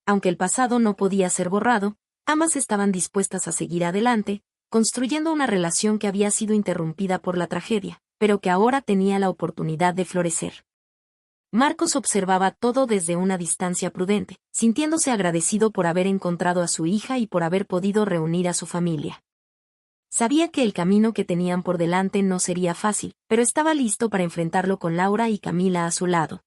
Aunque el pasado no podía ser borrado, ambas estaban dispuestas a seguir adelante, construyendo una relación que había sido interrumpida por la tragedia, pero que ahora tenía la oportunidad de florecer. Marcos observaba todo desde una distancia prudente, sintiéndose agradecido por haber encontrado a su hija y por haber podido reunir a su familia. Sabía que el camino que tenían por delante no sería fácil, pero estaba listo para enfrentarlo con Laura y Camila a su lado.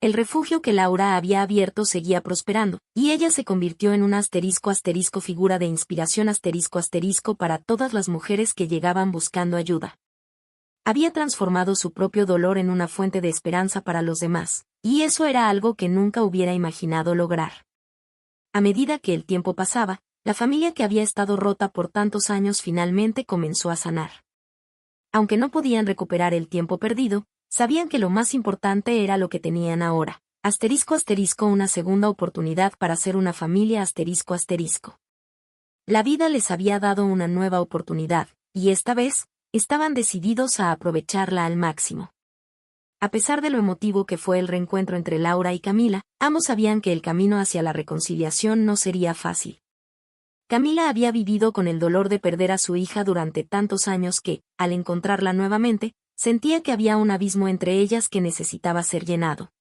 El refugio que Laura había abierto seguía prosperando, y ella se convirtió en una figura de inspiración para todas las mujeres que llegaban buscando ayuda. Había transformado su propio dolor en una fuente de esperanza para los demás, y eso era algo que nunca hubiera imaginado lograr. A medida que el tiempo pasaba, la familia que había estado rota por tantos años finalmente comenzó a sanar. Aunque no podían recuperar el tiempo perdido, sabían que lo más importante era lo que tenían ahora. Una segunda oportunidad para ser una familia. La vida les había dado una nueva oportunidad, y esta vez, estaban decididos a aprovecharla al máximo. A pesar de lo emotivo que fue el reencuentro entre Laura y Camila, ambos sabían que el camino hacia la reconciliación no sería fácil. Camila había vivido con el dolor de perder a su hija durante tantos años que, al encontrarla nuevamente, sentía que había un abismo entre ellas que necesitaba ser llenado.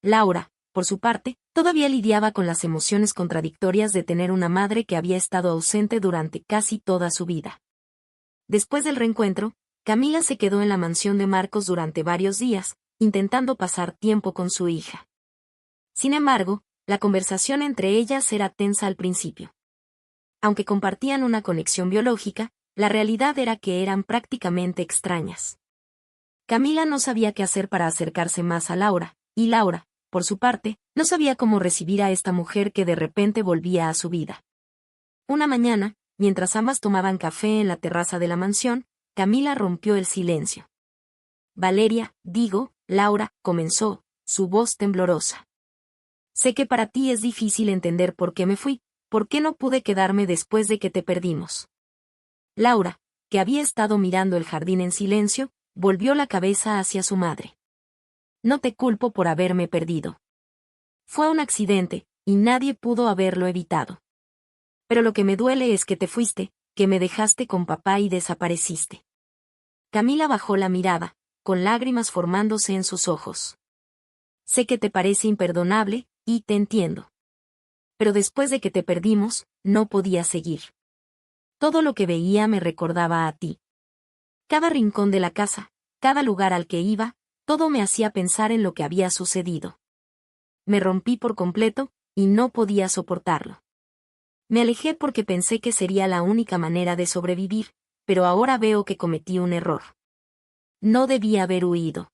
Laura, por su parte, todavía lidiaba con las emociones contradictorias de tener una madre que había estado ausente durante casi toda su vida. Después del reencuentro, Camila se quedó en la mansión de Marcos durante varios días, intentando pasar tiempo con su hija. Sin embargo, la conversación entre ellas era tensa al principio. Aunque compartían una conexión biológica, la realidad era que eran prácticamente extrañas. Camila no sabía qué hacer para acercarse más a Laura, y Laura, por su parte, no sabía cómo recibir a esta mujer que de repente volvía a su vida. Una mañana, mientras ambas tomaban café en la terraza de la mansión, Camila rompió el silencio. Laura, comenzó, su voz temblorosa. Sé que para ti es difícil entender por qué me fui, por qué no pude quedarme después de que te perdimos. Laura, que había estado mirando el jardín en silencio, volvió la cabeza hacia su madre. No te culpo por haberme perdido. Fue un accidente, y nadie pudo haberlo evitado. Pero lo que me duele es que te fuiste, que me dejaste con papá y desapareciste. Camila bajó la mirada, con lágrimas formándose en sus ojos. Sé que te parece imperdonable, y te entiendo. Pero después de que te perdimos, no podía seguir. Todo lo que veía me recordaba a ti. Cada rincón de la casa, cada lugar al que iba, todo me hacía pensar en lo que había sucedido. Me rompí por completo, y no podía soportarlo. Me alejé porque pensé que sería la única manera de sobrevivir, pero ahora veo que cometí un error. No debía haber huido.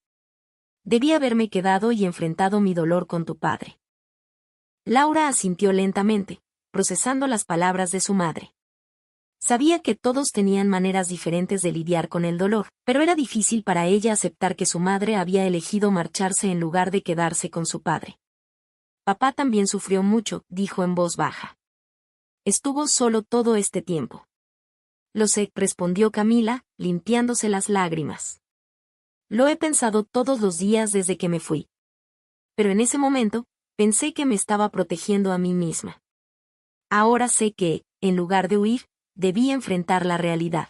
Debí haberme quedado y enfrentado mi dolor con tu padre. Laura asintió lentamente, procesando las palabras de su madre. Sabía que todos tenían maneras diferentes de lidiar con el dolor, pero era difícil para ella aceptar que su madre había elegido marcharse en lugar de quedarse con su padre. Papá también sufrió mucho, dijo en voz baja. Estuvo solo todo este tiempo. Lo sé, respondió Camila, limpiándose las lágrimas. Lo he pensado todos los días desde que me fui. Pero en ese momento, pensé que me estaba protegiendo a mí misma. Ahora sé que, en lugar de huir, debí enfrentar la realidad.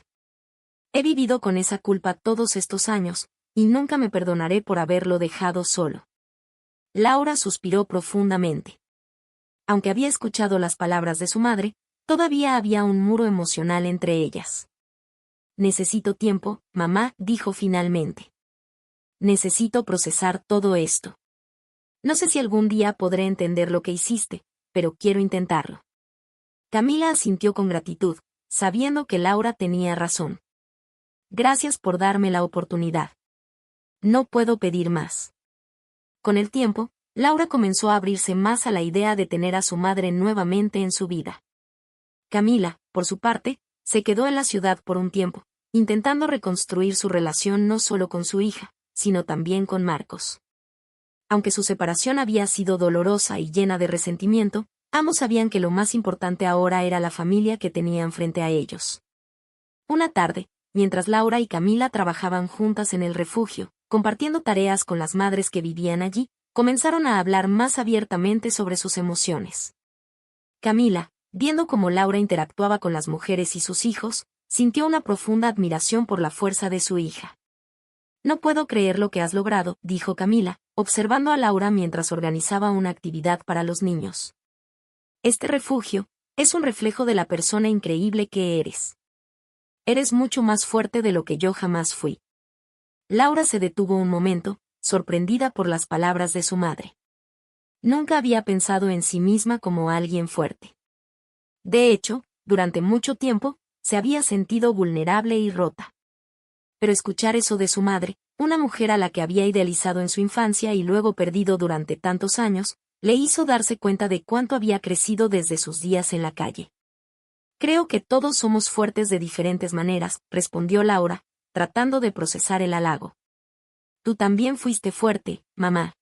He vivido con esa culpa todos estos años, y nunca me perdonaré por haberlo dejado solo. Laura suspiró profundamente. Aunque había escuchado las palabras de su madre, Todavía había un muro emocional entre ellas. Necesito tiempo, mamá, dijo finalmente. Necesito procesar todo esto. No sé si algún día podré entender lo que hiciste, pero quiero intentarlo. Camila asintió con gratitud, sabiendo que Laura tenía razón. Gracias por darme la oportunidad. No puedo pedir más. Con el tiempo, Laura comenzó a abrirse más a la idea de tener a su madre nuevamente en su vida. Camila, por su parte, se quedó en la ciudad por un tiempo, intentando reconstruir su relación no solo con su hija, sino también con Marcos. Aunque su separación había sido dolorosa y llena de resentimiento, ambos sabían que lo más importante ahora era la familia que tenían frente a ellos. Una tarde, mientras Laura y Camila trabajaban juntas en el refugio, compartiendo tareas con las madres que vivían allí, comenzaron a hablar más abiertamente sobre sus emociones. Camila, viendo cómo Laura interactuaba con las mujeres y sus hijos, sintió una profunda admiración por la fuerza de su hija. No puedo creer lo que has logrado, dijo Camila, observando a Laura mientras organizaba una actividad para los niños. Este refugio es un reflejo de la persona increíble que eres. Eres mucho más fuerte de lo que yo jamás fui. Laura se detuvo un momento, sorprendida por las palabras de su madre. Nunca había pensado en sí misma como alguien fuerte. De hecho, durante mucho tiempo, se había sentido vulnerable y rota. Pero escuchar eso de su madre, una mujer a la que había idealizado en su infancia y luego perdido durante tantos años, le hizo darse cuenta de cuánto había crecido desde sus días en la calle. Creo que todos somos fuertes de diferentes maneras, respondió Laura, tratando de procesar el halago. Tú también fuiste fuerte, mamá.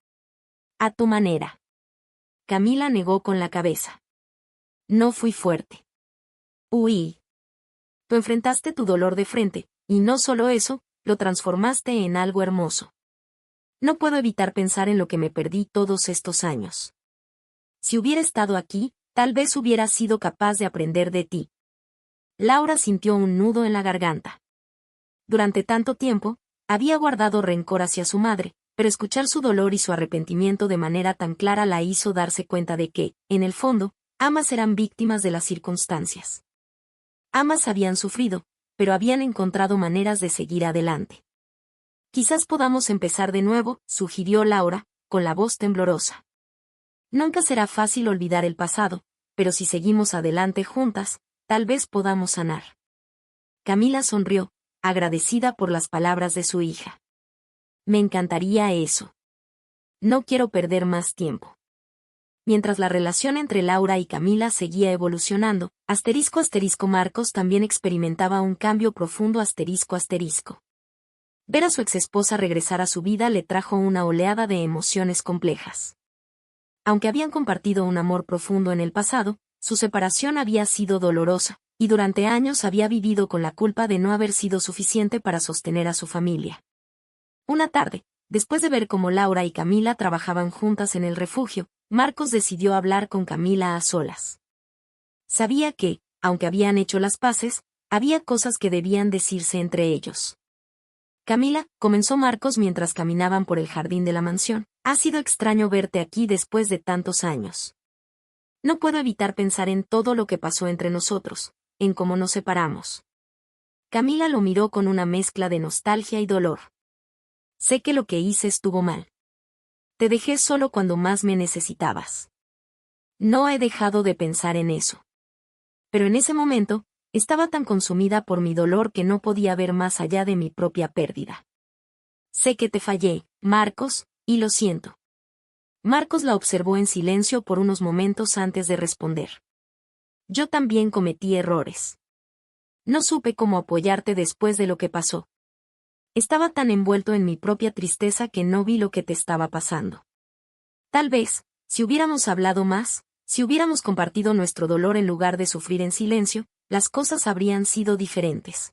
A tu manera. Camila negó con la cabeza. No fui fuerte. Uy. Tú enfrentaste tu dolor de frente, y no solo eso, lo transformaste en algo hermoso. No puedo evitar pensar en lo que me perdí todos estos años. Si hubiera estado aquí, tal vez hubiera sido capaz de aprender de ti. Laura sintió un nudo en la garganta. Durante tanto tiempo, había guardado rencor hacia su madre, pero escuchar su dolor y su arrepentimiento de manera tan clara la hizo darse cuenta de que, en el fondo, ambas eran víctimas de las circunstancias. Ambas habían sufrido, pero habían encontrado maneras de seguir adelante. Quizás podamos empezar de nuevo, sugirió Laura, con la voz temblorosa. Nunca será fácil olvidar el pasado, pero si seguimos adelante juntas, tal vez podamos sanar. Camila sonrió, agradecida por las palabras de su hija. Me encantaría eso. No quiero perder más tiempo. Mientras la relación entre Laura y Camila seguía evolucionando, Marcos también experimentaba un cambio profundo. Ver a su exesposa regresar a su vida le trajo una oleada de emociones complejas. Aunque habían compartido un amor profundo en el pasado, su separación había sido dolorosa, y durante años había vivido con la culpa de no haber sido suficiente para sostener a su familia. Una tarde, después de ver cómo Laura y Camila trabajaban juntas en el refugio, Marcos decidió hablar con Camila a solas. Sabía que, aunque habían hecho las paces, había cosas que debían decirse entre ellos. Camila, comenzó Marcos mientras caminaban por el jardín de la mansión, ha sido extraño verte aquí después de tantos años. No puedo evitar pensar en todo lo que pasó entre nosotros, en cómo nos separamos. Camila lo miró con una mezcla de nostalgia y dolor. Sé que lo que hice estuvo mal. Te dejé solo cuando más me necesitabas. No he dejado de pensar en eso. Pero en ese momento, estaba tan consumida por mi dolor que no podía ver más allá de mi propia pérdida. Sé que te fallé, Marcos, y lo siento. Marcos la observó en silencio por unos momentos antes de responder. Yo también cometí errores. No supe cómo apoyarte después de lo que pasó. Estaba tan envuelto en mi propia tristeza que no vi lo que te estaba pasando. Tal vez, si hubiéramos hablado más, si hubiéramos compartido nuestro dolor en lugar de sufrir en silencio, las cosas habrían sido diferentes.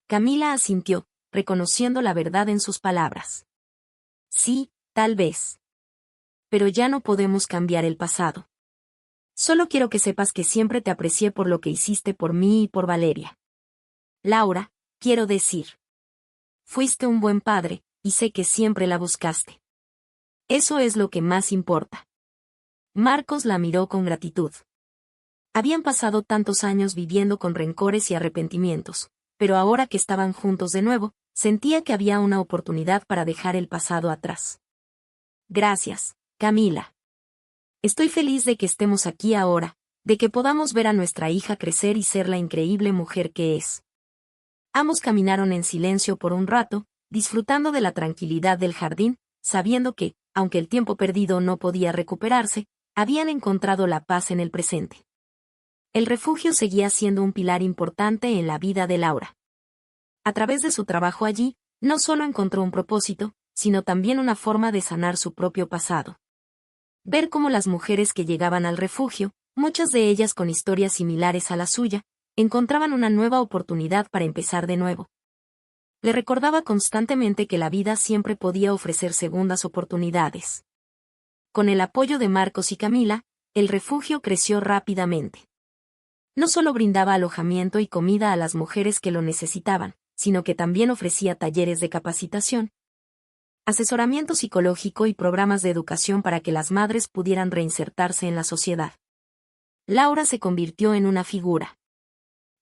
Camila asintió, reconociendo la verdad en sus palabras. Sí, tal vez. Pero ya no podemos cambiar el pasado. Solo quiero que sepas que siempre te aprecié por lo que hiciste por mí y por Valeria. Laura, quiero decir. Fuiste un buen padre, y sé que siempre la buscaste. Eso es lo que más importa. Marcos la miró con gratitud. Habían pasado tantos años viviendo con rencores y arrepentimientos, pero ahora que estaban juntos de nuevo, sentía que había una oportunidad para dejar el pasado atrás. Gracias, Camila. Estoy feliz de que estemos aquí ahora, de que podamos ver a nuestra hija crecer y ser la increíble mujer que es. Ambos caminaron en silencio por un rato, disfrutando de la tranquilidad del jardín, sabiendo que, aunque el tiempo perdido no podía recuperarse, habían encontrado la paz en el presente. El refugio seguía siendo un pilar importante en la vida de Laura. A través de su trabajo allí, no solo encontró un propósito, sino también una forma de sanar su propio pasado. Ver cómo las mujeres que llegaban al refugio, muchas de ellas con historias similares a la suya, encontraban una nueva oportunidad para empezar de nuevo. Le recordaba constantemente que la vida siempre podía ofrecer segundas oportunidades. Con el apoyo de Marcos y Camila, el refugio creció rápidamente. No solo brindaba alojamiento y comida a las mujeres que lo necesitaban, sino que también ofrecía talleres de capacitación, asesoramiento psicológico y programas de educación para que las madres pudieran reinsertarse en la sociedad. Laura se convirtió en una figura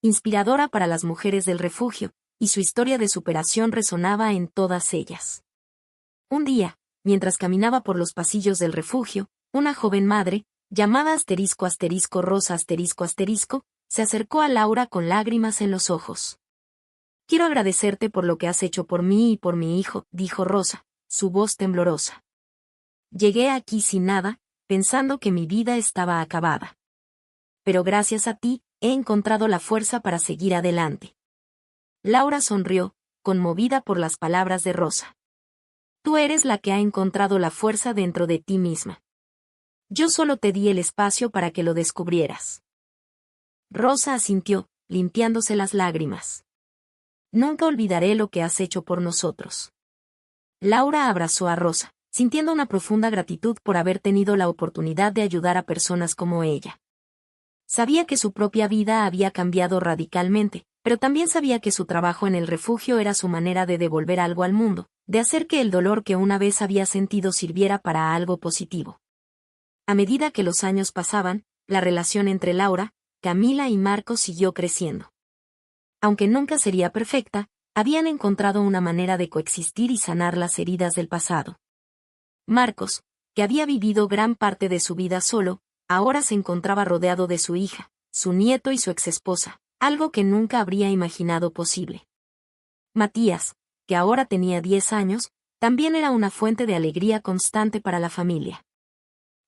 inspiradora para las mujeres del refugio, y su historia de superación resonaba en todas ellas. Un día, mientras caminaba por los pasillos del refugio, una joven madre, llamada Rosa se acercó a Laura con lágrimas en los ojos. Quiero agradecerte por lo que has hecho por mí y por mi hijo, dijo Rosa, su voz temblorosa. Llegué aquí sin nada, pensando que mi vida estaba acabada. Pero gracias a ti, he encontrado la fuerza para seguir adelante. Laura sonrió, conmovida por las palabras de Rosa. Tú eres la que ha encontrado la fuerza dentro de ti misma. Yo solo te di el espacio para que lo descubrieras. Rosa asintió, limpiándose las lágrimas. Nunca olvidaré lo que has hecho por nosotros. Laura abrazó a Rosa, sintiendo una profunda gratitud por haber tenido la oportunidad de ayudar a personas como ella. Sabía que su propia vida había cambiado radicalmente, pero también sabía que su trabajo en el refugio era su manera de devolver algo al mundo, de hacer que el dolor que una vez había sentido sirviera para algo positivo. A medida que los años pasaban, la relación entre Laura, Camila y Marcos siguió creciendo. Aunque nunca sería perfecta, habían encontrado una manera de coexistir y sanar las heridas del pasado. Marcos, que había vivido gran parte de su vida solo, ahora se encontraba rodeado de su hija, su nieto y su exesposa, algo que nunca habría imaginado posible. Matías, que ahora tenía 10 años, también era una fuente de alegría constante para la familia.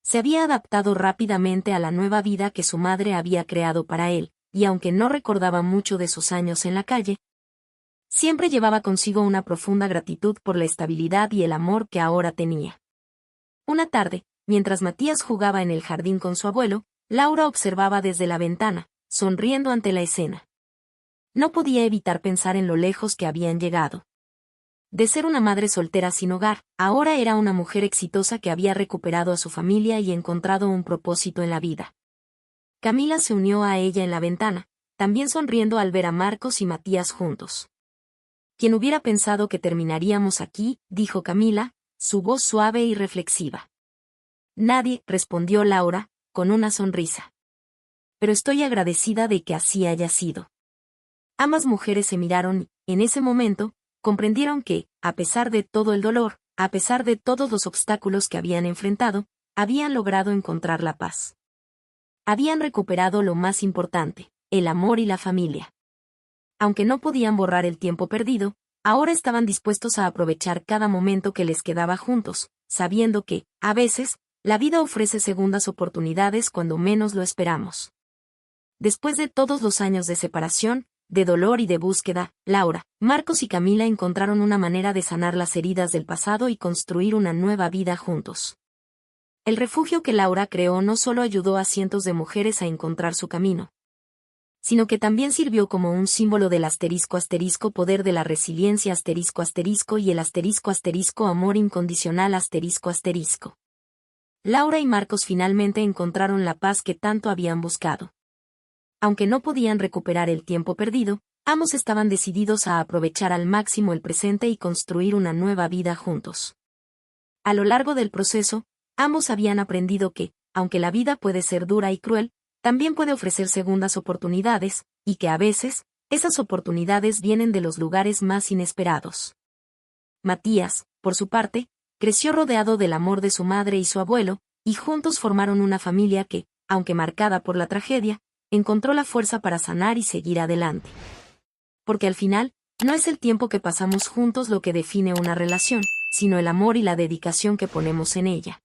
Se había adaptado rápidamente a la nueva vida que su madre había creado para él, y aunque no recordaba mucho de sus años en la calle, siempre llevaba consigo una profunda gratitud por la estabilidad y el amor que ahora tenía. Una tarde, mientras Matías jugaba en el jardín con su abuelo, Laura observaba desde la ventana, sonriendo ante la escena. No podía evitar pensar en lo lejos que habían llegado. De ser una madre soltera sin hogar, ahora era una mujer exitosa que había recuperado a su familia y encontrado un propósito en la vida. Camila se unió a ella en la ventana, también sonriendo al ver a Marcos y Matías juntos. «¿Quién hubiera pensado que terminaríamos aquí?», dijo Camila, su voz suave y reflexiva. «Nadie», respondió Laura, con una sonrisa. «Pero estoy agradecida de que así haya sido». Ambas mujeres se miraron y, en ese momento, comprendieron que, a pesar de todo el dolor, a pesar de todos los obstáculos que habían enfrentado, habían logrado encontrar la paz. Habían recuperado lo más importante, el amor y la familia. Aunque no podían borrar el tiempo perdido, ahora estaban dispuestos a aprovechar cada momento que les quedaba juntos, sabiendo que, a veces, la vida ofrece segundas oportunidades cuando menos lo esperamos. Después de todos los años de separación, de dolor y de búsqueda, Laura, Marcos y Camila encontraron una manera de sanar las heridas del pasado y construir una nueva vida juntos. El refugio que Laura creó no solo ayudó a cientos de mujeres a encontrar su camino, sino que también sirvió como un símbolo del poder de la resiliencia y el amor incondicional . Laura y Marcos finalmente encontraron la paz que tanto habían buscado. Aunque no podían recuperar el tiempo perdido, ambos estaban decididos a aprovechar al máximo el presente y construir una nueva vida juntos. A lo largo del proceso, ambos habían aprendido que, aunque la vida puede ser dura y cruel, también puede ofrecer segundas oportunidades, y que a veces, esas oportunidades vienen de los lugares más inesperados. Matías, por su parte, creció rodeado del amor de su madre y su abuelo, y juntos formaron una familia que, aunque marcada por la tragedia, encontró la fuerza para sanar y seguir adelante. Porque al final, no es el tiempo que pasamos juntos lo que define una relación, sino el amor y la dedicación que ponemos en ella.